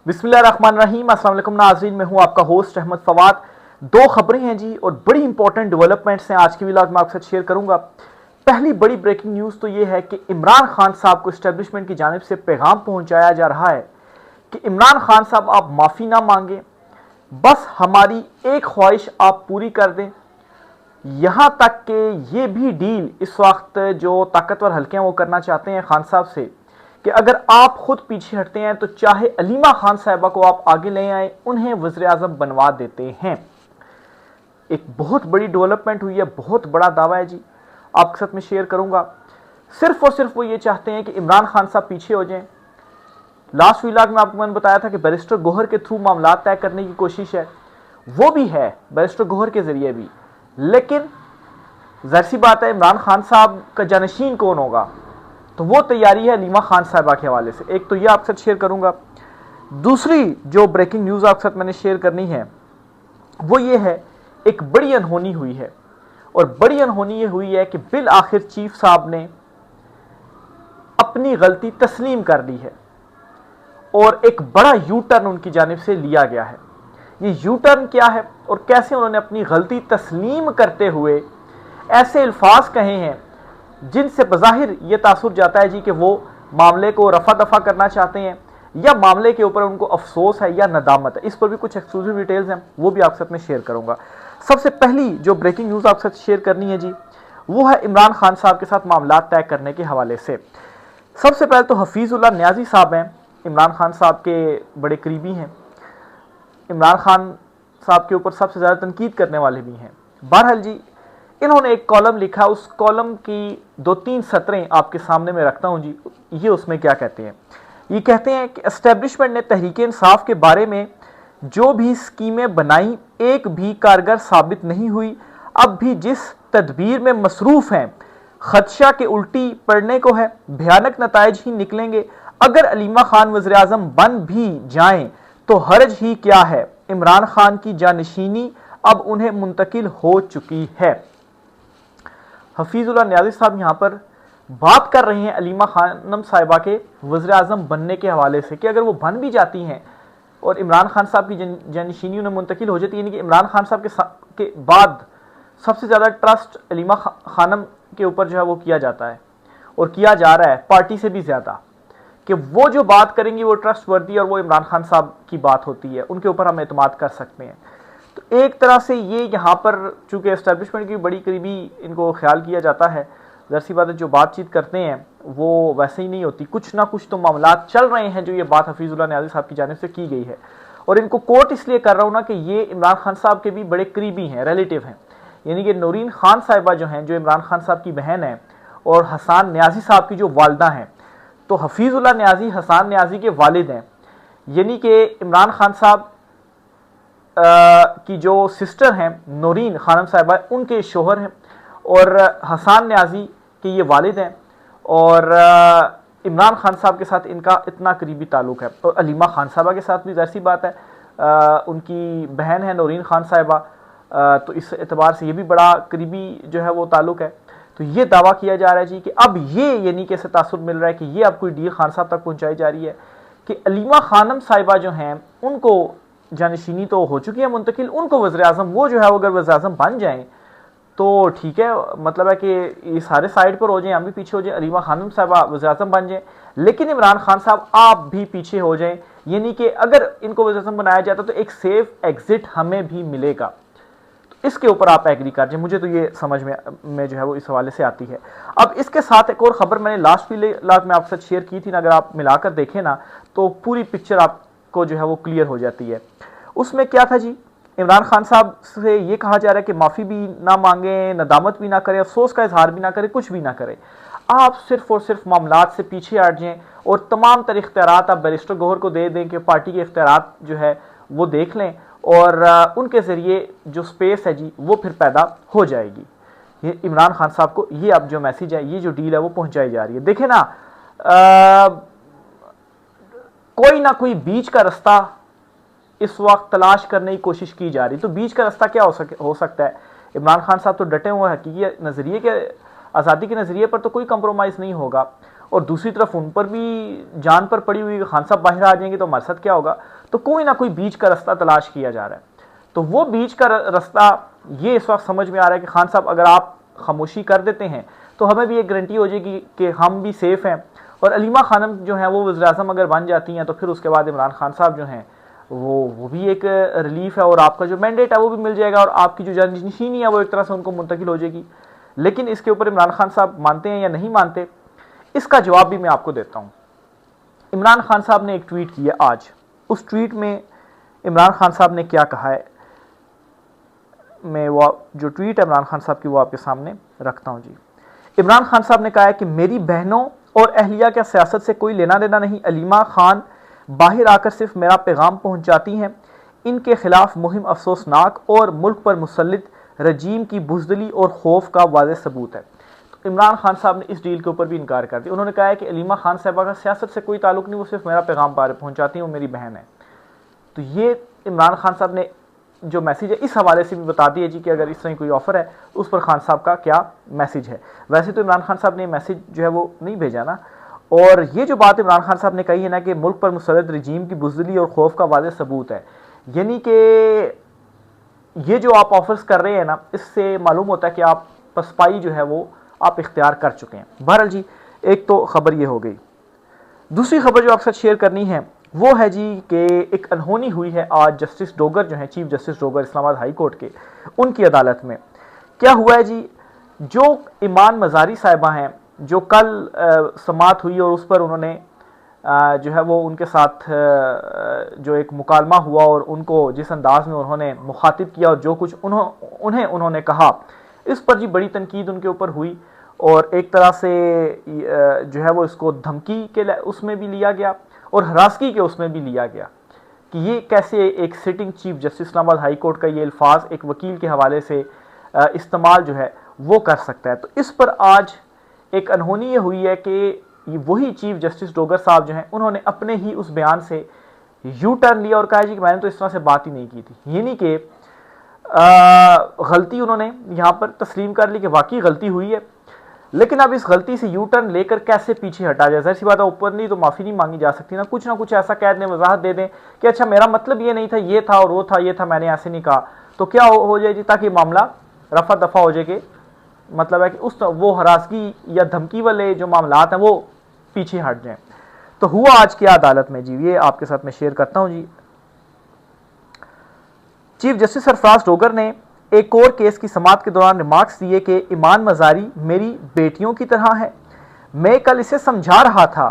बिस्मिल्लाहिर्रहमानिर्रहीम। अस्सलाम वालेकुम नाज़रीन, मैं हूं आपका होस्ट अहमद फवाद। दो खबरें हैं जी और बड़ी इंपॉर्टेंट डेवलपमेंट्स हैं आज की व्लॉग में आपके साथ शेयर करूंगा। पहली बड़ी ब्रेकिंग न्यूज़ तो ये है कि इमरान खान साहब को एस्टेब्लिशमेंट की जानिब से पैगाम पहुंचाया जा रहा है कि इमरान खान साहब आप माफ़ी ना मांगे, बस हमारी एक ख्वाहिश आप पूरी कर दें। यहां तक कि ये भी डील इस वक्त जो ताकतवर हल्के हैं वो करना चाहते हैं खान साहब से कि अगर आप खुद पीछे हटते हैं तो चाहे अलीमा खान साहिबा को आप आगे ले आए, उन्हें वज़ीर आज़म बनवा देते हैं। एक बहुत बड़ी डेवलपमेंट हुई है, बहुत बड़ा दावा है जी, आपके साथ में शेयर करूंगा। सिर्फ और सिर्फ वो ये चाहते हैं कि इमरान खान साहब पीछे हो जाएं। लास्ट व्लॉग में आपको मैंने बताया था कि बैरिस्टर गोहर के थ्रू मामला तय करने की कोशिश है, वो भी है बैरिस्टर गोहर के जरिए भी, लेकिन जाहिर सी बात है इमरान खान साहब का जानशीन कौन होगा, तो वो तैयारी है अलीमा खान साहिबा के हवाले से। एक तो ये आपके साथ शेयर करूंगा। दूसरी जो ब्रेकिंग न्यूज़ आपके साथ मैंने शेयर करनी है वो ये है, एक बड़ी अनहोनी हुई है और बड़ी अनहोनी ये हुई है कि बिल आखिर चीफ साहब ने अपनी गलती तस्लीम कर ली है और एक बड़ा यू टर्न उनकी जानिब से लिया गया है। ये यू टर्न क्या है और कैसे उन्होंने अपनी गलती तस्लीम करते हुए ऐसे अल्फाज कहे हैं जिनसे बज़ाहिर ये तासुर जाता है जी कि वो मामले को रफा दफा करना चाहते हैं या मामले के ऊपर उनको अफसोस है या नदामत है। इस पर भी कुछ एक्सक्लूसिव डिटेल्स हैं, वो भी आपके साथ में शेयर करूंगा। सबसे पहली जो ब्रेकिंग न्यूज़ आपके साथ शेयर करनी है जी, वो है इमरान खान साहब के साथ मामला तय करने के हवाले से। सबसे पहले तो हफीजुल्लाह न्याजी साहब हैं, इमरान खान साहब के बड़े करीबी हैं, इमरान खान साहब के ऊपर सबसे ज़्यादा तनकीद करने वाले भी हैं। बहरहाल जी, इन्होंने एक कॉलम लिखा, उस कॉलम की 2-3 सतरें आपके सामने में रखता हूं जी। ये उसमें क्या कहते हैं, ये कहते हैं कि एस्टेब्लिशमेंट ने तहरीक इंसाफ के बारे में जो भी स्कीमें बनाई एक भी कारगर साबित नहीं हुई। अब भी जिस तदबीर में मसरूफ हैं खदशा के उल्टी पड़ने को है, भयानक नताइज ही निकलेंगे। अगर अलीमा खान वज़ीर आज़म बन भी जाएं तो हर्ज ही क्या है, इमरान खान की जानशीनी अब उन्हें मुंतकिल हो चुकी है। हफीजुल्लाह न्याजी साहब यहाँ पर बात कर रहे हैं अलीमा खानम साहिबा के वज़ीर आज़म बनने के हवाले से कि अगर वो बन भी जाती हैं और इमरान खान साहब की जानशीनी उन्हें मुंतकिल हो जाती है, यानी कि इमरान खान साहब के बाद सबसे ज़्यादा ट्रस्ट अलीमा खानम के ऊपर जो है वो किया जाता है और किया जा रहा है पार्टी से भी ज़्यादा, कि वो जो बात करेंगी वो ट्रस्ट वर्दी और वो इमरान खान साहब की बात होती है, उनके ऊपर हम एतमाद कर सकते हैं। तो एक तरह से ये यहाँ पर चूंकि एस्टेब्लिशमेंट की बड़ी करीबी इनको ख्याल किया जाता है, ज़ाहिर बात है जो बातचीत करते हैं वो वैसे ही नहीं होती, कुछ ना कुछ तो मामला चल रहे हैं जो ये बात हफीजुल्लाह न्याजी साहब की जानिब से की गई है। और इनको कोट इसलिए कर रहा हूँ ना कि ये इमरान खान साहब के भी बड़े करीबी हैं, रिलेटिव हैं, यानी कि नूरीन खान साहिबा जो हैं, जो इमरान खान साहब की बहन है, और हसान न्याजी साहब की जो वालदा हैं, तो हफीजुल्लाह न्याजी हसान न्याजी के वालिद हैं, यानी कि इमरान खान साहब की जो सिस्टर हैं नूरीन खानम साहिबा उनके शोहर हैं और हसान न्याजी के ये वालिद हैं और इमरान खान साहब के साथ इनका इतना करीबी ताल्लुक़ है। और अलीमा खान साहिबा के साथ भी ज़ाहिर सी बात है, उनकी बहन है नूरीन खान साहिबा, तो इस एतबार से ये भी बड़ा करीबी जो है वो ताल्लुक़ है। तो ये दावा किया जा रहा है जी कि अब ये यानी कि ऐसे तासुर मिल रहा है कि ये अब कोई डील खान साहब तक पहुँचाई जा रही है कि अलीमा खानम साहिबा जो हैं उनको जानशीनी तो हो चुकी है मुंतकिल, उनको वज़ीर आज़म वो जो है वो अगर वज़ीर आज़म बन जाएं तो ठीक है, मतलब है कि ये सारे साइड पर हो जाएं, हम भी पीछे हो जाएं, अलीमा खानम साहबा वज़ीर आज़म बन जाएं, लेकिन इमरान खान साहब आप भी पीछे हो जाएं, यानी कि अगर इनको वज़ीर आज़म बनाया जाता तो एक सेफ एग्जिट हमें भी मिलेगा। तो इसके ऊपर आप एग्री कर जाए, मुझे तो ये समझ में जो है वो इस हवाले से आती है। अब इसके साथ एक और ख़बर मैंने लास्ट व्लॉग में आपके साथ शेयर की थी ना, अगर आप मिलाकर देखें ना तो पूरी पिक्चर आपको जो है वो क्लियर हो जाती है। उसमें क्या था जी, इमरान खान साहब से ये कहा जा रहा है कि माफ़ी भी ना मांगे, नदामत भी ना करें, अफसोस का इजहार भी ना करें, कुछ भी ना करें, आप सिर्फ और सिर्फ मामलात से पीछे हट जाएं और तमाम तर इख्तियारात आप बैरिस्टर गोहर को दे दें कि पार्टी के इख्तियारात जो है वो देख लें और उनके ज़रिए जो स्पेस है जी वो फिर पैदा हो जाएगी। ये इमरान खान साहब को ये अब जो मैसेज है, ये जो डील है वो पहुँचाई जा रही है। देखें ना, कोई ना कोई बीच का रास्ता इस वक्त तलाश करने की कोशिश की जा रही। तो बीच का रास्ता क्या हो सकता है? इमरान खान साहब तो डटे हुए हैं कि ये नज़रिए के आज़ादी के नज़रिए पर तो कोई कंप्रोमाइज़ नहीं होगा और दूसरी तरफ उन पर भी जान पर पड़ी हुई खान साहब बाहर आ जाएंगे तो हमारे साथ क्या होगा। तो कोई ना कोई बीच का रास्ता तलाश किया जा रहा है। तो वो बीच का रास्ता ये इस वक्त समझ में आ रहा है कि खान साहब अगर आप खामोशी कर देते हैं तो हमें भी एक गारंटी हो जाएगी कि हम भी सेफ हैं, और अलीमा खानम जो है वो वज़ीर-ए-आज़म अगर बन जाती हैं तो फिर उसके बाद इमरान खान साहब जो हैं वो भी एक रिलीफ है, और आपका जो मैंडेट है वो भी मिल जाएगा, और आपकी जो जानशीनी है वो एक तरह से उनको मुंतकिल हो जाएगी। लेकिन इसके ऊपर इमरान खान साहब मानते हैं या नहीं मानते, इसका जवाब भी मैं आपको देता हूँ। इमरान खान साहब ने एक ट्वीट किया आज। उस ट्वीट में इमरान खान साहब ने क्या कहा है, मैं वो जो ट्वीट है इमरान खान साहब की वो आपके सामने रखता हूँ जी। इमरान खान साहब ने कहा है कि मेरी बहनों और अहलिया का सियासत से कोई लेना देना नहीं। अलीमा खान बाहर आकर सिर्फ मेरा पैगाम पहुंचाती हैं। इनके खिलाफ मुहिम अफसोसनाक और मुल्क पर मुसल्लित रजीम की बुज़दिली और खौफ का वाज़ेह सबूत है। तो इमरान खान साहब ने इस डील के ऊपर भी इनकार कर दिया। उन्होंने कहा है कि अलीमा खान साहबा का सियासत से कोई ताल्लुक नहीं, वो सिर्फ मेरा पैगाम पहुंचाती हैं, वो मेरी बहन है। तो ये इमरान खान साहब ने जो मैसेज है इस हवाले से भी बता दिया जी कि अगर इस तरह कोई ऑफर है उस पर खान साहब का क्या मैसेज है। वैसे तो इमरान खान साहब ने मैसेज जो है वो नहीं भेजा ना, और ये जो बात इमरान खान साहब ने कही है ना कि मुल्क पर मुसल्लत रजीम की बुज़दिली और खौफ का वाज़ेह सबूत है, यानी कि ये जो आप ऑफर्स कर रहे हैं ना, इससे मालूम होता है कि आप पसपाई जो है वो आप इख्तियार कर चुके हैं। बहरहाल जी, एक तो खबर ये हो गई। दूसरी खबर जो आपके साथ शेयर करनी है वो है जी कि एक अनहोनी हुई है आज जस्टिस डोगर जो हैं, chief justice Dogar Islamabad high court के, उनकी अदालत में क्या हुआ है जी। जो ईमान मज़ारी साहिबा हैं, जो कल समाअत हुई और उस पर उन्होंने जो है वो उनके साथ जो एक मुकालमा हुआ और उनको जिस अंदाज में उन्होंने मुखातिब किया और जो कुछ उन्होंने कहा, इस पर जी बड़ी तनकीद उनके ऊपर हुई, और एक तरह से जो है वो इसको धमकी के उसमें भी लिया गया और हरासगी के उसमें भी लिया गया कि ये कैसे एक sitting chief justice Islamabad high court का ये अल्फाज एक वकील के हवाले से इस्तेमाल जो है वो कर सकता है। तो इस पर आज एक अनहोनी ये हुई है कि वही चीफ जस्टिस डोगर साहब जो हैं उन्होंने अपने ही उस बयान से यू टर्न लिया और कहा जी कि मैंने तो इस तरह से बात ही नहीं की थी। यानी कि गलती उन्होंने यहाँ पर तस्लीम कर ली कि वाकई गलती हुई है, लेकिन अब इस गलती से यू टर्न लेकर कैसे पीछे हटा जाए। जैसी बात है, ऊपर नहीं तो माफ़ी नहीं मांगी जा सकती ना कुछ ऐसा कह दें, वजाहत दे दें कि अच्छा मेरा मतलब ये नहीं था, ये था और वो था, ये था, मैंने ऐसे नहीं कहा, तो क्या हो जाए जी, ताकि मामला रफा दफा हो जाए। कि मतलब है कि उस वो हरासगी या धमकी वाले जो मामलात हैं वो पीछे हट जाएं। तो हुआ आज क्या अदालत में जी, ये आपके साथ मैं शेयर करता हूं जी। चीफ जस्टिस सरफराज डोगर ने एक और केस की समाअत के दौरान रिमार्क्स दिए कि ईमान मज़ारी मेरी बेटियों की तरह है। मैं कल इसे समझा रहा था,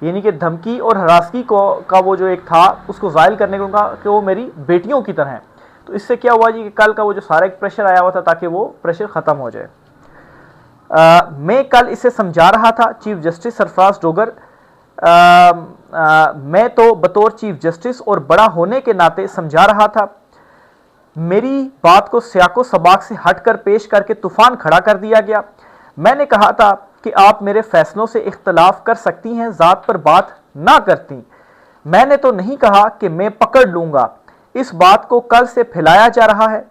यानी कि धमकी और हरासगी का वो जो एक था उसको ज़ायल करने को कहा कि वो मेरी बेटियों की तरह है। तो इससे क्या हुआ जी कि कल का वो जो सारा एक प्रेशर आया हुआ था ताकि वो प्रेशर ख़त्म हो जाए। मैं कल इसे समझा रहा था, चीफ जस्टिस सरफराज डोगर, मैं तो बतौर चीफ जस्टिस और बड़ा होने के नाते समझा रहा था। मेरी बात को सियाको सबाक से हटकर पेश करके तूफान खड़ा कर दिया गया। मैंने कहा था कि आप मेरे फैसलों से इख्तलाफ कर सकती हैं, ज़ात पर बात ना करती। मैंने तो नहीं कहा कि मैं पकड़ लूँगा। इस बात को कल से फैलाया जा रहा है।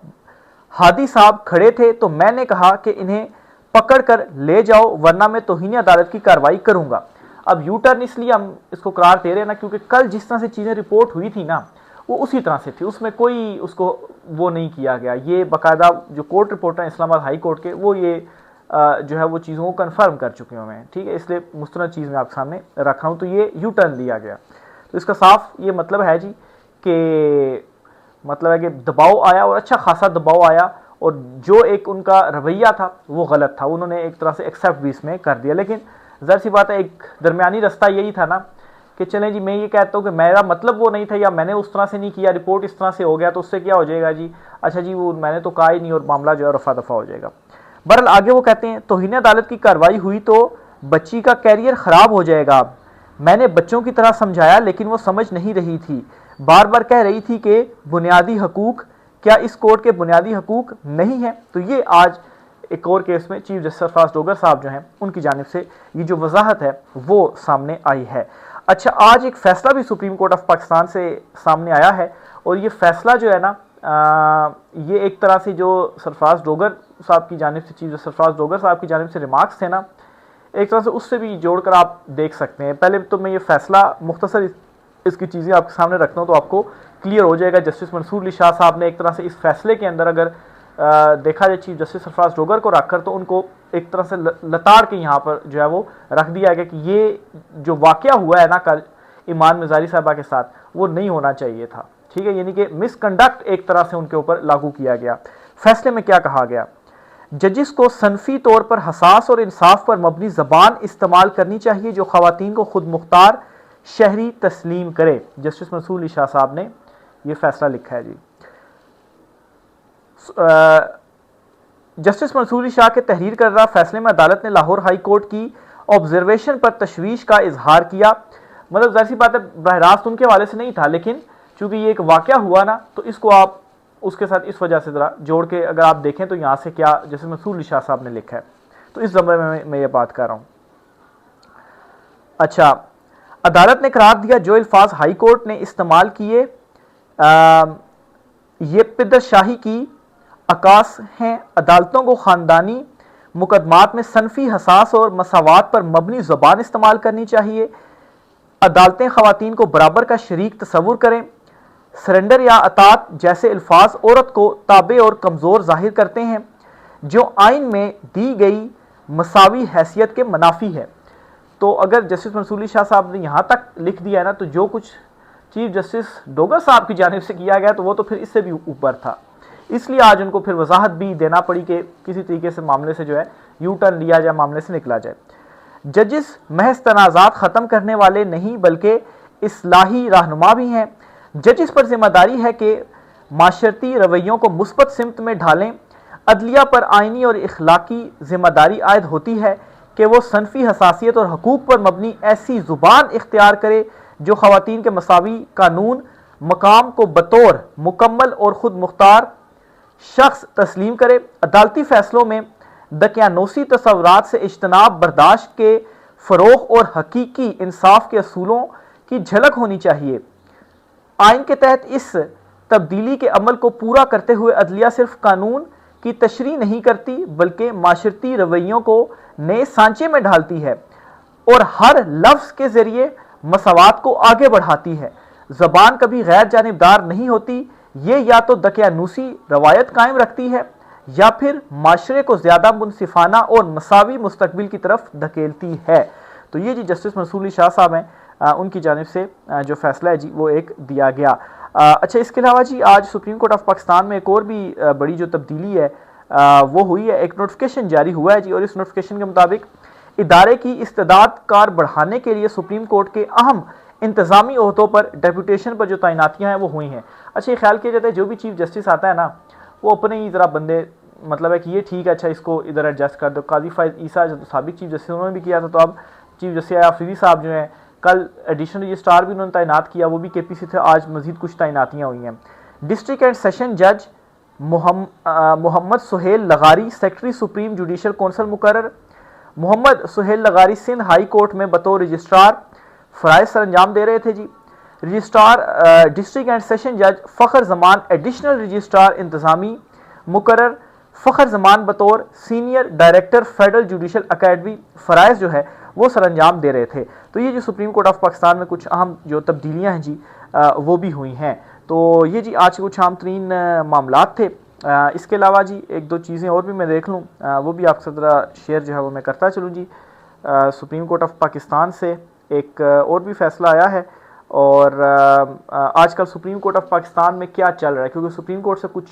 हादी साहब खड़े थे तो मैंने कहा कि इन्हें पकड़ कर ले जाओ वरना मैं तौहीन अदालत की कार्रवाई करूँगा। अब यू टर्न इसलिए हम इसको करार दे रहे हैं ना, क्योंकि कल जिस तरह से चीज़ें रिपोर्ट हुई थी ना वो उसी तरह से थी, उसमें कोई उसको वो नहीं किया गया। ये बाकायदा जो कोर्ट रिपोर्टर हैं इस्लामाबाद हाई कोर्ट के, वो ये जो है वो चीज़ों को कन्फर्म कर चुके हैं। ठीक है, इसलिए मुस्तनद चीज़ मैं आपके सामने रख रहा हूँ। तो ये यू टर्न लिया गया, तो इसका साफ ये मतलब है जी कि मतलब है कि दबाव आया और अच्छा खासा दबाव आया, और जो एक उनका रवैया था वो गलत था, उन्होंने एक तरह से एक्सेप्ट भी इसमें कर दिया। लेकिन ज़ाहिर सी बात है एक दरमियानी रास्ता यही था ना कि चलें जी, मैं ये कहता हूँ कि मेरा मतलब वो नहीं था या मैंने उस तरह से नहीं किया, रिपोर्ट इस तरह से हो गया, तो उससे क्या हो जाएगा जी, अच्छा जी वो मैंने तो कहा ही नहीं, और मामला जो है रफा दफा हो जाएगा। बहरहाल आगे वो कहते हैं तौहीन अदालत की कार्रवाई हुई तो बच्ची का कैरियर ख़राब हो जाएगा। मैंने बच्चों की तरह समझाया लेकिन वो समझ नहीं रही थी, बार बार कह रही थी कि बुनियादी हकूक़, क्या इस कोर्ट के बुनियादी हकूक़ नहीं हैं। तो ये आज एक और केस में चीफ जस्टिस सरफराज डोगर साहब जो हैं उनकी जानिब से ये जो वजाहत है वो सामने आई है। अच्छा, आज एक फ़ैसला भी सुप्रीम कोर्ट ऑफ पाकिस्तान से सामने आया है, और ये फ़ैसला जो है ना ये एक तरह से जो सरफराज डोगर साहब की जानिब से, चीफ जस्टिस सरफराज डोगर साहब की जानिब से रिमार्क्स थे ना, एक तरह से उससे भी जोड़कर आप देख सकते हैं। पहले तो मैं ये फैसला मुख्तसर इसकी चीज़ें आपके सामने रखता हूँ तो आपको क्लियर हो जाएगा। जस्टिस मंसूर अली शाह साहब ने एक तरह से इस फैसले के अंदर अगर देखा जाए चीफ जस्टिस सरफराज डोगर को रखकर, तो उनको एक तरह से लताड़ के यहाँ पर जो है वो रख दिया गया कि ये जो वाकया हुआ है ना कल ईमान मिजारी साहबा के साथ, वो नहीं होना चाहिए था। ठीक है, यानी कि मिसकंडक्ट एक तरह से उनके ऊपर लागू किया गया। फैसले में क्या कहा गया? जजिस को सनफी तौर पर हसास और इंसाफ पर मबनी जबान इस्तेमाल करनी चाहिए जो खवातीन को खुद मुख्तार शहरी तस्लीम करे। जस्टिस मंसूर अली शाह साहब ने यह फैसला लिखा है जी। जस्टिस मंसूर अली शाह के तहरीर करदा फैसले में अदालत ने लाहौर हाई कोर्ट की ऑब्जर्वेशन पर तशवीश का इजहार किया। मतलब जाहिर सी बात है बरह रास्त उनके हवाले से नहीं था, लेकिन चूंकि ये एक वाकया हुआ ना, तो इसको आप उसके साथ इस वजह से ज़रा जोड़ के अगर आप देखें तो यहाँ से क्या जैसे मंसूर अली शाह साहब ने लिखा है, तो इस ज़मरे में मैं ये बात कर रहा हूँ। अच्छा, अदालत ने करार दिया जो अल्फाज हाई कोर्ट ने इस्तेमाल किए ये पिदरशाही की अकास हैं। अदालतों को ख़ानदानी मुकदमात में सनफी हसास और मसावात पर मबनी ज़बान इस्तेमाल करनी चाहिए। अदालतें ख़वातीन को बराबर का शरीक तस्वुर करें। सरेंडर या अतात जैसे अल्फाज औरत को ताबे और कमज़ोर जाहिर करते हैं जो आइन में दी गई मसावी हैसियत के मुनाफी है। तो अगर जस्टिस मंसूर अली शाह साहब ने यहाँ तक लिख दिया है ना, तो जो कुछ चीफ जस्टिस डोगर साहब की जानिब से किया गया तो वो तो फिर इससे भी ऊपर था। इसलिए आज उनको फिर वजाहत भी देना पड़ी कि किसी तरीके से मामले से जो है यू टर्न लिया जाए, मामले से निकला जाए। जजिस महज तनाज़ात ख़त्म करने वाले नहीं बल्कि इस्लाही रहनुमा भी हैं। जजिस पर जिम्मेदारी है कि माशरती रवैयों को मुस्बत सिमत में ढालें। अदलिया पर आइनी और इखलाकी जिम्मेदारी आयद होती है कि वो सनफी हसासियत और हकूक़ पर मबनी ऐसी ज़ुबान इख्तियार करे जो ख़वातीन के मसावी कानून मकाम को बतौर मुकम्मल और ख़ुद मुख्तार शख्स तस्लीम करे। अदालती फ़ैसलों में दकियानूसी तसव्वुरात से इज्तनाब, बर्दाश्त के फ़रोग़ और हकीकी इंसाफ के असूलों की झलक होनी चाहिए। आइन के तहत इस तब्दीली के अमल को पूरा करते हुए अदलिया सिर्फ कानून की तशरीह नहीं करती बल्कि माशरती रवैयों को नए सांचे में ढालती है और हर लफ्ज़ के ज़रिए मसावात को आगे बढ़ाती है। ज़बान कभी गैर जानिबदार नहीं होती। ये या तो दकियानूसी रवायत कायम रखती है या फिर माशरे को ज़्यादा मुनसिफाना और मसावी मुस्तकबिल की तरफ धकेलती है। तो ये जी जस्टिस मंसूर अली शाह साहब हैं, उनकी जानिब से जो फैसला है जी वो एक दिया गया। अच्छा, इसके अलावा जी आज सुप्रीम कोर्ट ऑफ पाकिस्तान में एक और भी बड़ी जो तब्दीली है वो हुई है। एक नोटिफिकेशन जारी हुआ है जी, और इस नोटिफिकेशन के मुताबिक इदारे की इस्तेदाद कार बढ़ाने के लिए सुप्रीम कोर्ट के अहम इंतज़ामी ओहदों पर डेपुटेशन पर जो तैनातियाँ हैं वो हुई हैं। अच्छा, ये ख्याल किया जाता है जो भी चीफ जस्टिस आता है ना, वो अपने ही ज़रा बंदे मतलब है कि ये ठीक है, अच्छा इसको इधर एडजस्ट कर दो। काजी फायद ईसा जो साबिक चीफ जस्टिस उन्होंने भी किया था, तो अब चीफ जस्टिस आफरीदी साहब जो हैं, कल एडिशनल रजिस्ट्रार भी उन्होंने तैनात किया, वो भी KPC थे। आज मजीद कुछ तैनातियाँ हुई हैं। डिस्ट्रिक्ट एंड सेशन जज Mohammad Suhail Lagari secretary supreme judicial council मुकर्रर। मोहम्मद सुहेल लगारी सिंध हाई कोर्ट में बतौर रजिस्ट्रार फ़राइज़ सर अंजाम दे रहे थे जी। रजिस्ट्रार डिस्ट्रिक्ट एंड सेशन जज फ़खर जमान एडिशनल रजिस्ट्रार इंतज़ामी मुकर्रर। फ़खर जमान बतौर senior director federal judicial academy फ़राइज़ जो है वो सर अंजाम दे रहे थे। तो ये जो सुप्रीम कोर्ट ऑफ पाकिस्तान में कुछ अहम जो तब्दीलियाँ हैं जी वो भी हुई हैं। तो ये जी आज के कुछ अहम तरीन मामलात थे। इसके अलावा जी एक दो चीज़ें और भी मैं देख लूँ, वो भी आपसे ज़रा शेयर जो है वो मैं करता चलूँ जी। सुप्रीम कोर्ट ऑफ पाकिस्तान से एक और भी फ़ैसला आया है, और आजकल सुप्रीम कोर्ट ऑफ पाकिस्तान में क्या चल रहा है, क्योंकि सुप्रीम कोर्ट से कुछ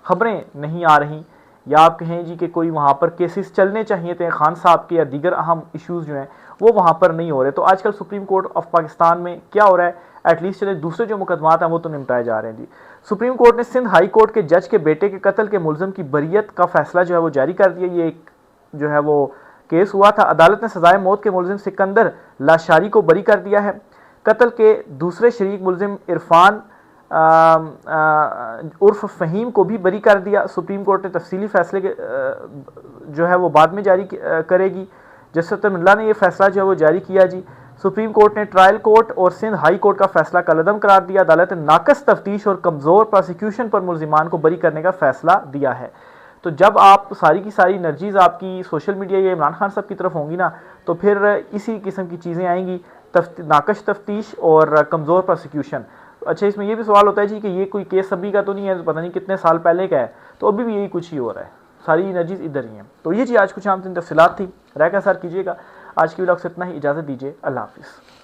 खबरें नहीं आ रही, या आप कहें जी कि कोई वहाँ पर केसेस चलने चाहिए थे खान साहब के या दीगर अहम इश्यूज़ जो हैं वो वहाँ पर नहीं हो रहे। तो आजकल सुप्रीम कोर्ट ऑफ पाकिस्तान में क्या हो रहा है, एटलीस्ट चले दूसरे जो मुकदमात हैं वो तो निपटाए जा रहे हैं जी। सुप्रीम कोर्ट ने सिंध हाई कोर्ट के जज के बेटे के कत्ल के मुलज़िम की बरियत का फैसला जो है वो जारी कर दिया। ये एक जो है वो केस हुआ था। अदालत ने सजाए मौत के मुलज़िम सिकंदर लाशारी को बरी कर दिया है। कत्ल के दूसरे शरीक मुलज़िम इरफान उर्फ फ़हीम को भी बरी कर दिया। सुप्रीम कोर्ट ने तफसीली फैसले के जो है वो बाद में जारी करेगी। जस्टिस मिल्ला ने यह फैसला जो है वो जारी किया जी। सुप्रीम कोर्ट ने ट्रायल कोर्ट और सिंध हाई कोर्ट का फैसला कलअदम करार दिया। अदालत ने नाकस तफ्तीश और कमज़ोर प्रोसिक्यूशन पर मुलजिमान को बरी करने का फैसला दिया है। तो जब आप सारी की सारी एनर्जीज आपकी सोशल मीडिया या इमरान खान साहब की तरफ होंगी ना, तो फिर इसी किस्म की चीज़ें आएंगी, नाकश तफ्तीश और कमज़ोर प्रोसिक्यूशन। अच्छा, इसमें यह भी सवाल होता है जी कि ये कोई केस अभी का तो नहीं है, पता नहीं कितने साल पहले का है, तो अभी भी यही कुछ ही हो रहा है, सारी एनर्जीज इधर ही हैं। तो ये जी आज कुछ आम तफसीलात थी, राय का सर कीजिएगा। आज की व्लॉग से इतना ही, इजाज़त दीजिए, अल्लाह हाफिज़।